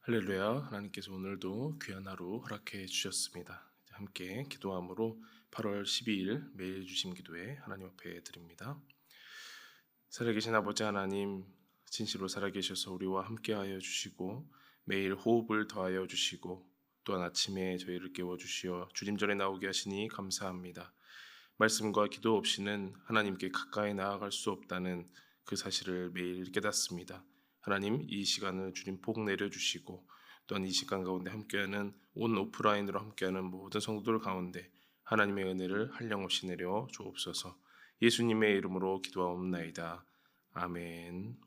할렐루야. 하나님께서 오늘도 귀한 하루 허락해 주셨습니다. 함께 기도함으로 8월 12일 매일 주심 기도회 하나님 앞에 드립니다. 살아계신 아버지 하나님, 진실로 살아계셔서 우리와 함께하여 주시고 매일 호흡을 더하여 주시고 또한 아침에 저희를 깨워주시어 주님전에 나오게 하시니 감사합니다. 말씀과 기도 없이는 하나님께 가까이 나아갈 수 없다는 그 사실을 매일 깨닫습니다. 하나님, 이 시간을 주님 복 내려주시고 또한 이 시간 가운데 함께하는 온 오프라인으로 함께하는 모든 성도들 가운데 하나님의 은혜를 한량없이 내려 주옵소서. 예수님의 이름으로 기도하옵나이다. 아멘.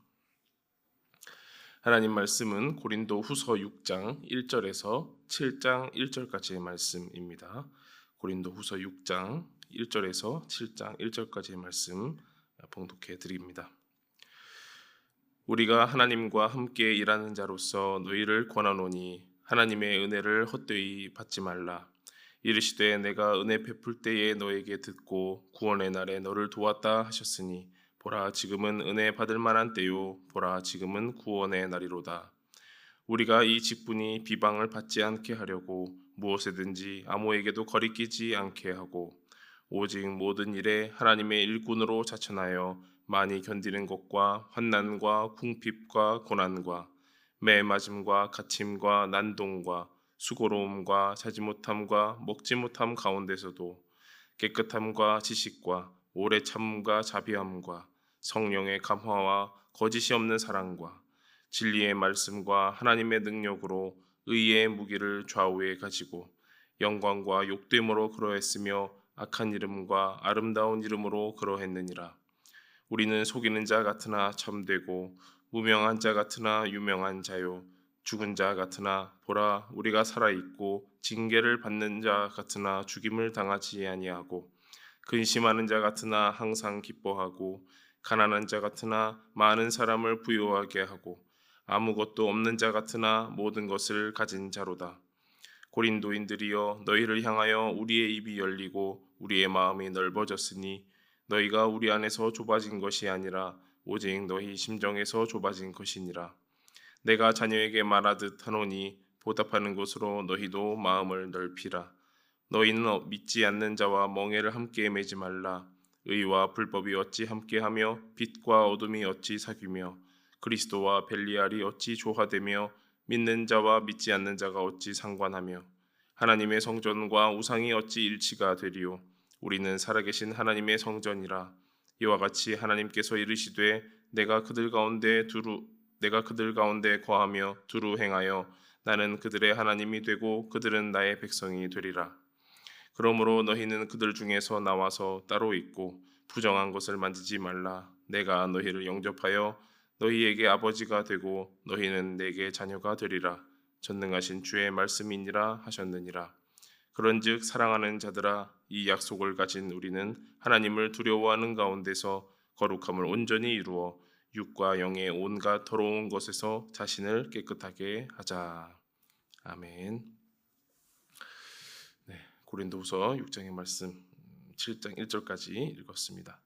하나님 말씀은 고린도 후서 6장 1절에서 7장 1절까지의 말씀입니다. 고린도 후서 6장 1절에서 7장 1절까지의 말씀 봉독해 드립니다. 우리가 하나님과 함께 일하는 자로서 너희를 권하노니 하나님의 은혜를 헛되이 받지 말라. 이르시되 내가 은혜 베풀 때에 너에게 듣고 구원의 날에 너를 도왔다 하셨으니 보라 지금은 은혜 받을 만한 때요 보라 지금은 구원의 날이로다. 우리가 이 직분이 비방을 받지 않게 하려고 무엇에든지 아무에게도 거리끼지 않게 하고 오직 모든 일에 하나님의 일꾼으로 자천하여 많이 견디는 것과 환난과 궁핍과 고난과 매 맞음과 갇힘과 난동과 수고로움과 자지 못함과 먹지 못함 가운데서도 깨끗함과 지식과 오래 참음과 자비함과 성령의 감화와 거짓이 없는 사랑과 진리의 말씀과 하나님의 능력으로 의의 무기를 좌우에 가지고 영광과 욕됨으로 그러했으며 악한 이름과 아름다운 이름으로 그러했느니라. 우리는 속이는 자 같으나 참되고 무명한 자 같으나 유명한 자요 죽은 자 같으나 보라 우리가 살아있고 징계를 받는 자 같으나 죽임을 당하지 아니하고 근심하는 자 같으나 항상 기뻐하고 가난한 자 같으나 많은 사람을 부유하게 하고 아무것도 없는 자 같으나 모든 것을 가진 자로다. 고린도인들이여 너희를 향하여 우리의 입이 열리고 우리의 마음이 넓어졌으니 너희가 우리 안에서 좁아진 것이 아니라 오직 너희 심정에서 좁아진 것이니라. 내가 자녀에게 말하듯 하노니 보답하는 것으로 너희도 마음을 넓히라. 너희는 믿지 않는 자와 멍에를 함께 매지 말라. 의와 불법이 어찌 함께하며 빛과 어둠이 어찌 사귀며 그리스도와 벨리알이 어찌 조화되며 믿는 자와 믿지 않는 자가 어찌 상관하며 하나님의 성전과 우상이 어찌 일치가 되리요. 우리는 살아계신 하나님의 성전이라. 이와 같이 하나님께서 이르시되 내가 그들 가운데 거하며 두루 행하여 나는 그들의 하나님이 되고 그들은 나의 백성이 되리라. 그러므로 너희는 그들 중에서 나와서 따로 있고 부정한 것을 만지지 말라. 내가 너희를 영접하여 너희에게 아버지가 되고 너희는 내게 자녀가 되리라. 전능하신 주의 말씀이니라 하셨느니라. 그런즉 사랑하는 자들아 이 약속을 가진 우리는 하나님을 두려워하는 가운데서 거룩함을 온전히 이루어 육과 영의 온갖 더러운 것에서 자신을 깨끗하게 하자. 아멘. 네, 고린도후서 6장의 말씀 7장 1절까지 읽었습니다.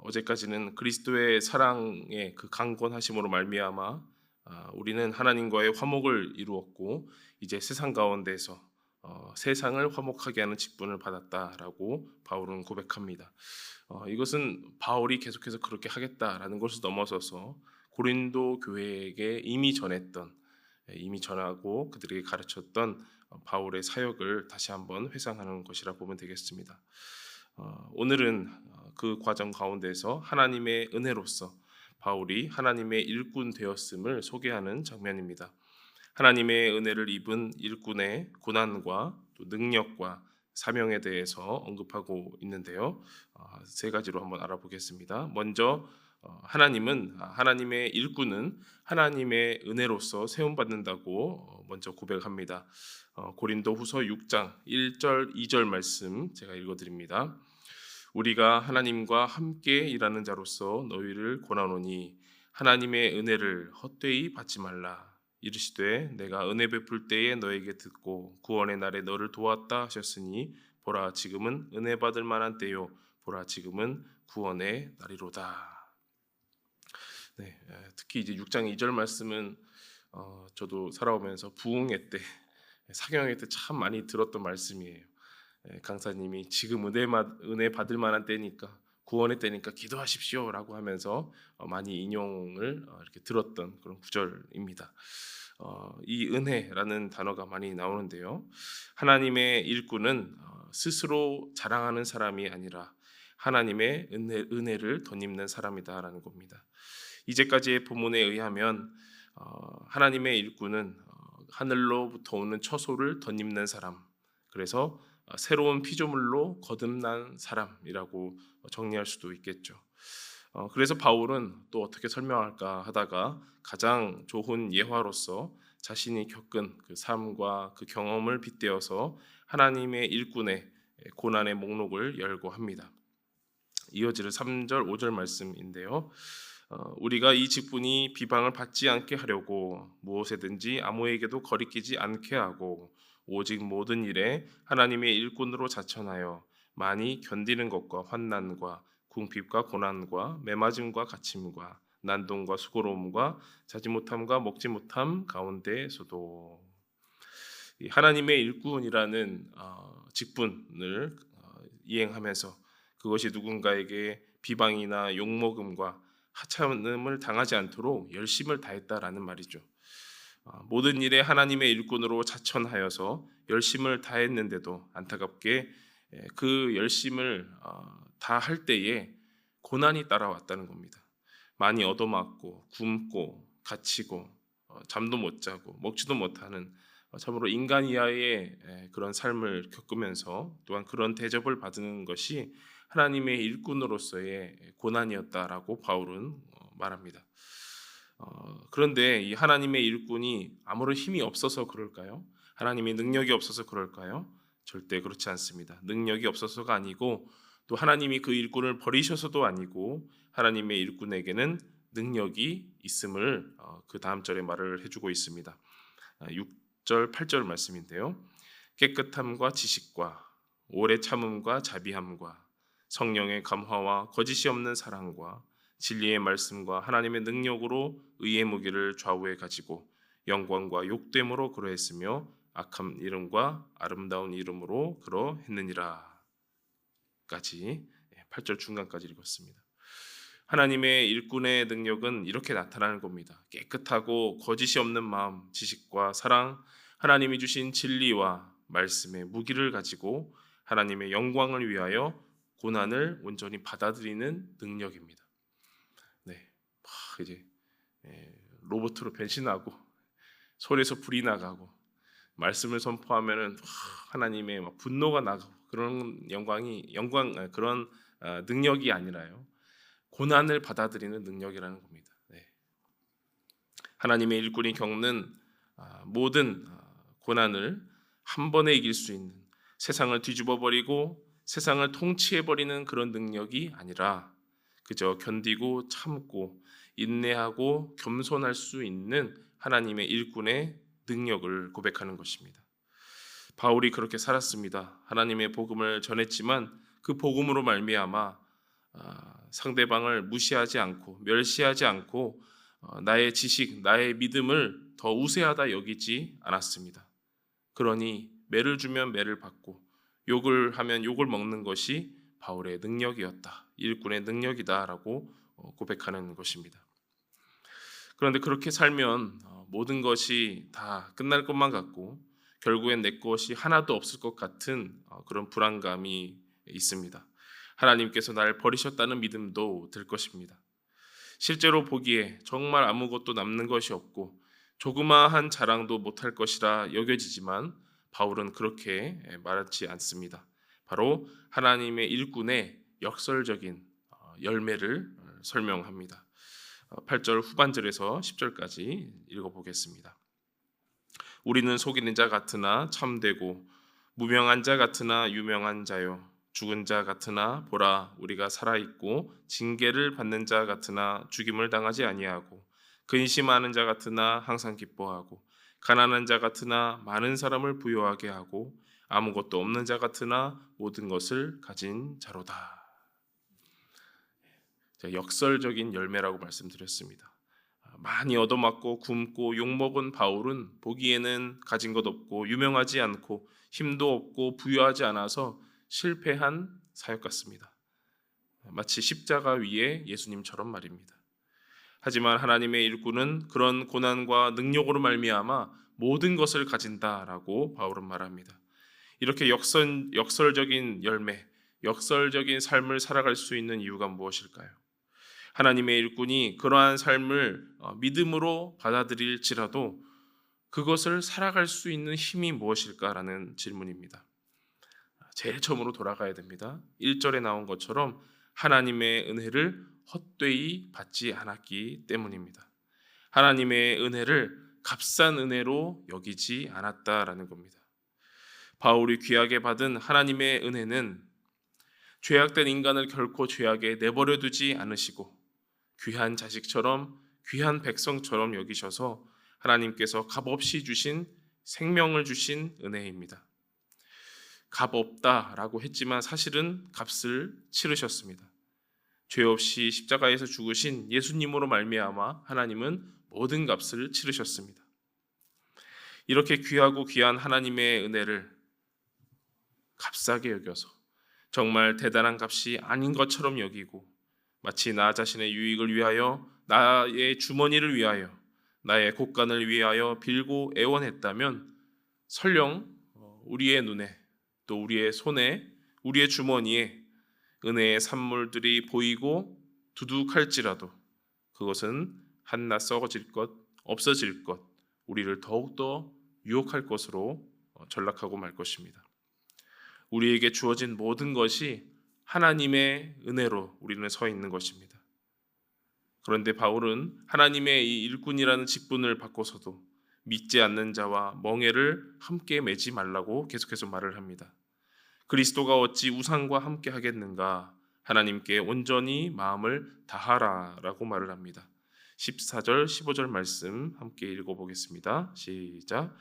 어제까지는 그리스도의 사랑의 그 강권하심으로 말미암아 우리는 하나님과의 화목을 이루었고 이제 세상 가운데서 세상을 화목하게 하는 직분을 받았다라고 바울은 고백합니다. 이것은 바울이 계속해서 그렇게 하겠다라는 것을 넘어서서 고린도 교회에게 이미 전하고 그들에게 가르쳤던 바울의 사역을 다시 한번 회상하는 것이라 보면 되겠습니다. 오늘은 그 과정 가운데서 하나님의 은혜로서 바울이 하나님의 일꾼 되었음을 소개하는 장면입니다. 하나님의 은혜를 입은 일꾼의 고난과 또 능력과 사명에 대해서 언급하고 있는데요. 세 가지로 한번 알아보겠습니다. 먼저 하나님의 일꾼은 하나님의 은혜로서 세움받는다고 먼저 고백합니다. 고린도후서 6장 1절 2절 말씀 제가 읽어드립니다. 우리가 하나님과 함께 일하는 자로서 너희를 권하노니 하나님의 은혜를 헛되이 받지 말라. 이르시되 내가 은혜 베풀 때에 너에게 듣고 구원의 날에 너를 도왔다 하셨으니 보라 지금은 은혜 받을 만한 때요 보라 지금은 구원의 날이로다. 네, 특히 이제 6장 2절 말씀은 저도 살아오면서 부흥회 때 사경회 때 참 많이 들었던 말씀이에요. 강사님이 지금 은혜 받을 만한 때니까 구원의 때니까 기도하십시오라고 하면서 많이 인용을 이렇게 들었던 그런 구절입니다. 이 은혜라는 단어가 많이 나오는데요. 하나님의 일꾼은 스스로 자랑하는 사람이 아니라 하나님의 은혜를 덧입는 사람이다라는 겁니다. 이제까지의 본문에 의하면 하나님의 일꾼은 하늘로부터 오는 처소를 덧입는 사람, 그래서 새로운 피조물로 거듭난 사람이라고 정리할 수도 있겠죠. 그래서 바울은 또 어떻게 설명할까 하다가 가장 좋은 예화로서 자신이 겪은 그 삶과 그 경험을 빗대어서 하나님의 일꾼의 고난의 목록을 열고 합니다. 이어지는 3절 5절 말씀인데요. 우리가 이 직분이 비방을 받지 않게 하려고 무엇에든지 아무에게도 거리끼지 않게 하고 오직 모든 일에 하나님의 일꾼으로 자천하여 많이 견디는 것과 환난과 궁핍과 고난과 매맞음과 갇힘과 난동과 수고로움과 자지 못함과 먹지 못함 가운데서도 이 하나님의 일꾼이라는 직분을 이행하면서 그것이 누군가에게 비방이나 욕먹음과 하찮음을 당하지 않도록 열심을 다했다라는 말이죠. 모든 일에 하나님의 일꾼으로 자천하여서 열심을 다했는데도 안타깝게 그 열심을 다 할 때에 고난이 따라왔다는 겁니다. 많이 얻어맞고 굶고 갇히고 잠도 못 자고 먹지도 못하는 참으로 인간 이하의 그런 삶을 겪으면서 또한 그런 대접을 받는 것이 하나님의 일꾼으로서의 고난이었다라고 바울은 말합니다. 그런데 이 하나님의 일꾼이 아무런 힘이 없어서 그럴까요? 하나님의 능력이 없어서 그럴까요? 절대 그렇지 않습니다. 능력이 없어서가 아니고 또 하나님이 그 일꾼을 버리셔서도 아니고 하나님의 일꾼에게는 능력이 있음을 그 다음 절에 말을 해주고 있습니다. 6절 8절 말씀인데요. 깨끗함과 지식과 오래 참음과 자비함과 성령의 감화와 거짓이 없는 사랑과 진리의 말씀과 하나님의 능력으로 의의 무기를 좌우에 가지고 영광과 욕됨으로 그러했으며 악한 이름과 아름다운 이름으로 그러했느니라. 까지 8절 중간까지 읽었습니다. 하나님의 일꾼의 능력은 이렇게 나타나는 겁니다. 깨끗하고 거짓이 없는 마음, 지식과 사랑, 하나님이 주신 진리와 말씀의 무기를 가지고 하나님의 영광을 위하여 고난을 온전히 받아들이는 능력입니다. 네, 이제 로봇으로 변신하고 손에서 불이 나가고 말씀을 선포하면은 하나님의 막 분노가 나가고 그런 그런 능력이 아니라요. 고난을 받아들이는 능력이라는 겁니다. 네. 하나님의 일꾼이 겪는 모든 고난을 한 번에 이길 수 있는 세상을 뒤집어 버리고 세상을 통치해 버리는 그런 능력이 아니라 그저 견디고 참고 인내하고 겸손할 수 있는 하나님의 일꾼의 능력을 고백하는 것입니다. 바울이 그렇게 살았습니다. 하나님의 복음을 전했지만 그 복음으로 말미암아 상대방을 무시하지 않고 멸시하지 않고 나의 지식, 나의 믿음을 더 우세하다 여기지 않았습니다. 그러니 매를 주면 매를 받고 욕을 하면 욕을 먹는 것이 바울의 능력이었다. 일꾼의 능력이다라고 고백하는 것입니다. 그런데 그렇게 살면 모든 것이 다 끝날 것만 같고 결국엔 내 것이 하나도 없을 것 같은 그런 불안감이 있습니다. 하나님께서 나를 버리셨다는 믿음도 들 것입니다. 실제로 보기에 정말 아무것도 남는 것이 없고 조그마한 자랑도 못할 것이라 여겨지지만 바울은 그렇게 말하지 않습니다. 바로 하나님의 일꾼의 역설적인 열매를 설명합니다. 8절 후반절에서 10절까지 읽어보겠습니다. 우리는 속이는 자 같으나 참되고 무명한 자 같으나 유명한 자요 죽은 자 같으나 보라 우리가 살아있고 징계를 받는 자 같으나 죽임을 당하지 아니하고 근심하는 자 같으나 항상 기뻐하고 가난한 자 같으나 많은 사람을 부유하게 하고 아무것도 없는 자 같으나 모든 것을 가진 자로다. 역설적인 열매라고 말씀드렸습니다. 많이 얻어맞고 굶고 욕먹은 바울은 보기에는 가진 것 없고 유명하지 않고 힘도 없고 부유하지 않아서 실패한 사역 같습니다. 마치 십자가 위에 예수님처럼 말입니다. 하지만 하나님의 일꾼은 그런 고난과 능력으로 말미암아 모든 것을 가진다라고 바울은 말합니다. 이렇게 역설적인 열매, 역설적인 삶을 살아갈 수 있는 이유가 무엇일까요? 하나님의 일꾼이 그러한 삶을 믿음으로 받아들일지라도 그것을 살아갈 수 있는 힘이 무엇일까라는 질문입니다. 제일 처음으로 돌아가야 됩니다. 1절에 나온 것처럼 하나님의 은혜를 헛되이 받지 않았기 때문입니다. 하나님의 은혜를 값싼 은혜로 여기지 않았다라는 겁니다. 바울이 귀하게 받은 하나님의 은혜는 죄악된 인간을 결코 죄악에 내버려 두지 않으시고 귀한 자식처럼 귀한 백성처럼 여기셔서 하나님께서 값없이 주신 생명을 주신 은혜입니다. 값 없다라고 했지만 사실은 값을 치르셨습니다. 죄 없이 십자가에서 죽으신 예수님으로 말미암아 하나님은 모든 값을 치르셨습니다. 이렇게 귀하고 귀한 하나님의 은혜를 값싸게 여겨서 정말 대단한 값이 아닌 것처럼 여기고 마치 나 자신의 유익을 위하여, 나의 주머니를 위하여, 나의 곳간을 위하여 빌고 애원했다면 설령 우리의 눈에 또 우리의 손에 우리의 주머니에 은혜의 산물들이 보이고 두둑할지라도 그것은 한낱 썩어질 것, 없어질 것, 우리를 더욱더 유혹할 것으로 전락하고 말 것입니다. 우리에게 주어진 모든 것이 하나님의 은혜로 우리는 서 있는 것입니다. 그런데 바울은 하나님의 이 일꾼이라는 직분을 받고서도 믿지 않는 자와 멍에를 함께 매지 말라고 계속해서 말을 합니다. 그리스도가 어찌 우상과 함께 하겠는가? 하나님께 온전히 마음을 다하라라고 말을 합니다. 14절, 15절 말씀 함께 읽어보겠습니다. 시작.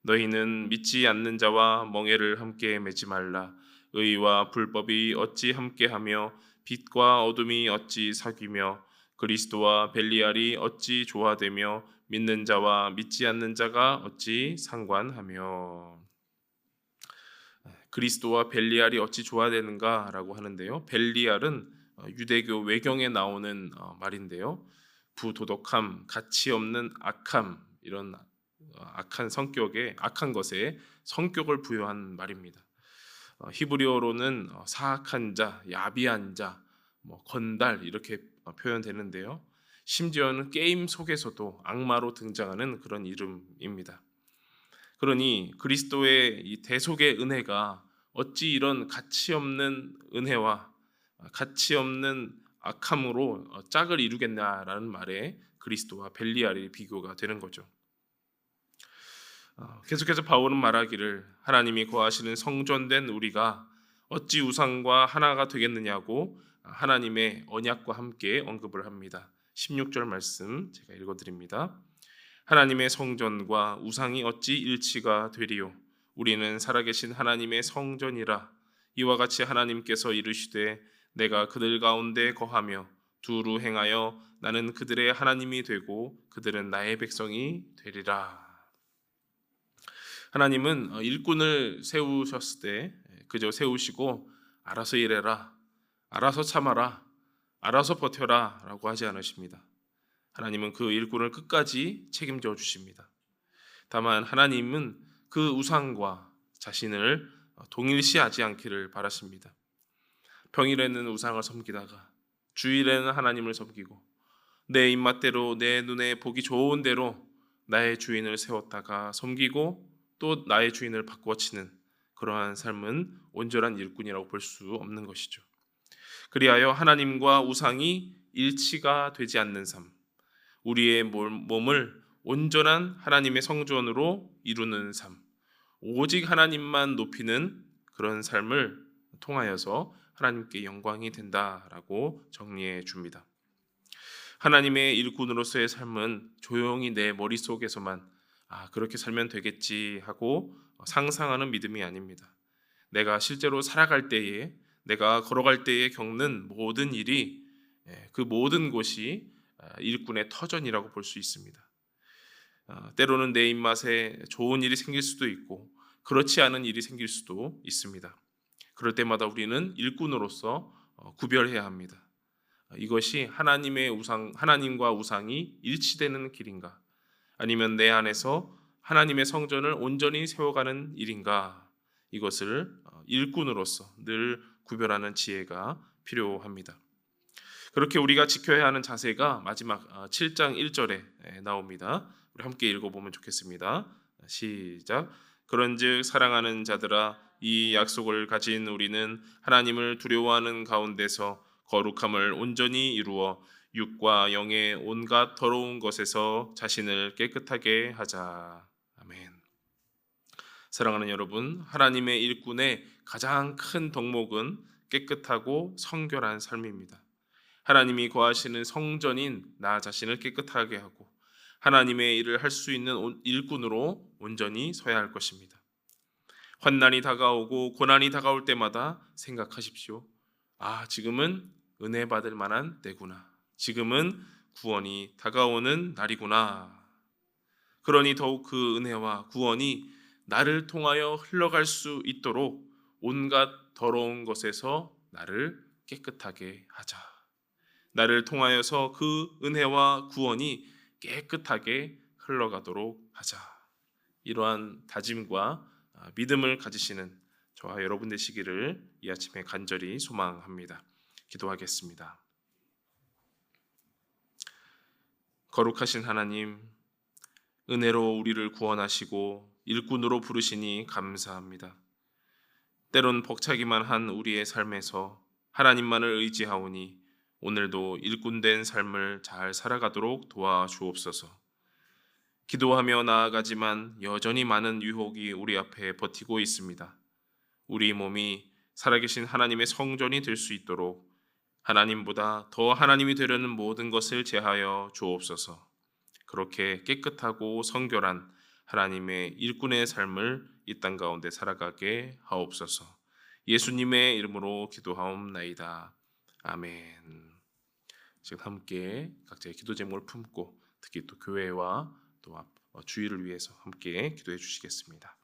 너희는 믿지 않는 자와 멍에를 함께 매지 말라. 의와 불법이 어찌 함께하며 빛과 어둠이 어찌 사귀며 그리스도와 벨리알이 어찌 조화되며 믿는 자와 믿지 않는 자가 어찌 상관하며. 그리스도와 벨리알이 어찌 조화되는가라고 하는데요. 벨리알은 유대교 외경에 나오는 말인데요. 부도덕함, 가치 없는 악함, 이런 악한 성격에 악한 것에 성격을 부여한 말입니다. 히브리어로는 사악한 자, 야비한 자, 건달 이렇게 표현되는데요. 심지어는 게임 속에서도 악마로 등장하는 그런 이름입니다. 그러니 그리스도의 이 대속의 은혜가 어찌 이런 가치 없는 은혜와 가치 없는 악함으로 짝을 이루겠냐라는 말에 그리스도와 벨리알의 비교가 되는 거죠. 계속해서 바울은 말하기를 하나님이 거하시는 성전된 우리가 어찌 우상과 하나가 되겠느냐고 하나님의 언약과 함께 언급을 합니다. 16절 말씀 제가 읽어드립니다. 하나님의 성전과 우상이 어찌 일치가 되리요? 우리는 살아계신 하나님의 성전이라. 이와 같이 하나님께서 이르시되 내가 그들 가운데 거하며 두루 행하여 나는 그들의 하나님이 되고 그들은 나의 백성이 되리라. 하나님은 일꾼을 세우셨을 때 그저 세우시고 알아서 일해라, 알아서 참아라, 알아서 버텨라 라고 하지 않으십니다. 하나님은 그 일꾼을 끝까지 책임져 주십니다. 다만 하나님은 그 우상과 자신을 동일시하지 않기를 바라십니다. 평일에는 우상을 섬기다가 주일에는 하나님을 섬기고 내 입맛대로 내 눈에 보기 좋은 대로 나의 주인을 세웠다가 섬기고 또 나의 주인을 바꿔치는 그러한 삶은 온전한 일꾼이라고 볼 수 없는 것이죠. 그리하여 하나님과 우상이 일치가 되지 않는 삶, 우리의 몸을 온전한 하나님의 성전으로 이루는 삶, 오직 하나님만 높이는 그런 삶을 통하여서 하나님께 영광이 된다라고 정리해 줍니다. 하나님의 일꾼으로서의 삶은 조용히 내 머릿속에서만 그렇게 살면 되겠지 하고 상상하는 믿음이 아닙니다. 내가 실제로 살아갈 때에, 내가 걸어갈 때에 겪는 모든 일이, 그 모든 곳이 일꾼의 터전이라고 볼 수 있습니다. 때로는 내 입맛에 좋은 일이 생길 수도 있고 그렇지 않은 일이 생길 수도 있습니다. 그럴 때마다 우리는 일꾼으로서 구별해야 합니다. 이것이 하나님과 우상이 일치되는 길인가? 아니면 내 안에서 하나님의 성전을 온전히 세워가는 일인가? 이것을 일꾼으로서 늘 구별하는 지혜가 필요합니다. 그렇게 우리가 지켜야 하는 자세가 마지막 7장 1절에 나옵니다. 우리 함께 읽어보면 좋겠습니다. 시작. 그런즉 사랑하는 자들아, 이 약속을 가진 우리는 하나님을 두려워하는 가운데서 거룩함을 온전히 이루어 육과 영의 온갖 더러운 것에서 자신을 깨끗하게 하자. 아멘. 사랑하는 여러분, 하나님의 일꾼의 가장 큰 덕목은 깨끗하고 성결한 삶입니다. 하나님이 거하시는 성전인 나 자신을 깨끗하게 하고 하나님의 일을 할 수 있는 일꾼으로 온전히 서야 할 것입니다. 환난이 다가오고 고난이 다가올 때마다 생각하십시오. 지금은 은혜 받을 만한 때구나. 지금은 구원이 다가오는 날이구나. 그러니 더욱 그 은혜와 구원이 나를 통하여 흘러갈 수 있도록 온갖 더러운 것에서 나를 깨끗하게 하자. 나를 통하여서 그 은혜와 구원이 깨끗하게 흘러가도록 하자. 이러한 다짐과 믿음을 가지시는 저와 여러분 되시기를 이 아침에 간절히 소망합니다. 기도하겠습니다. 거룩하신 하나님, 은혜로 우리를 구원하시고 일꾼으로 부르시니 감사합니다. 때론 벅차기만 한 우리의 삶에서 하나님만을 의지하오니 오늘도 일꾼된 삶을 잘 살아가도록 도와주옵소서. 기도하며 나아가지만 여전히 많은 유혹이 우리 앞에 버티고 있습니다. 우리 몸이 살아계신 하나님의 성전이 될 수 있도록 하나님보다 더 하나님이 되려는 모든 것을 제하여 주옵소서. 그렇게 깨끗하고 성결한 하나님의 일꾼의 삶을 이 땅 가운데 살아가게 하옵소서. 예수님의 이름으로 기도하옵나이다. 아멘. 지금 함께 각자의 기도 제목을 품고 특히 또 교회와 또 주일을 위해서 함께 기도해 주시겠습니다.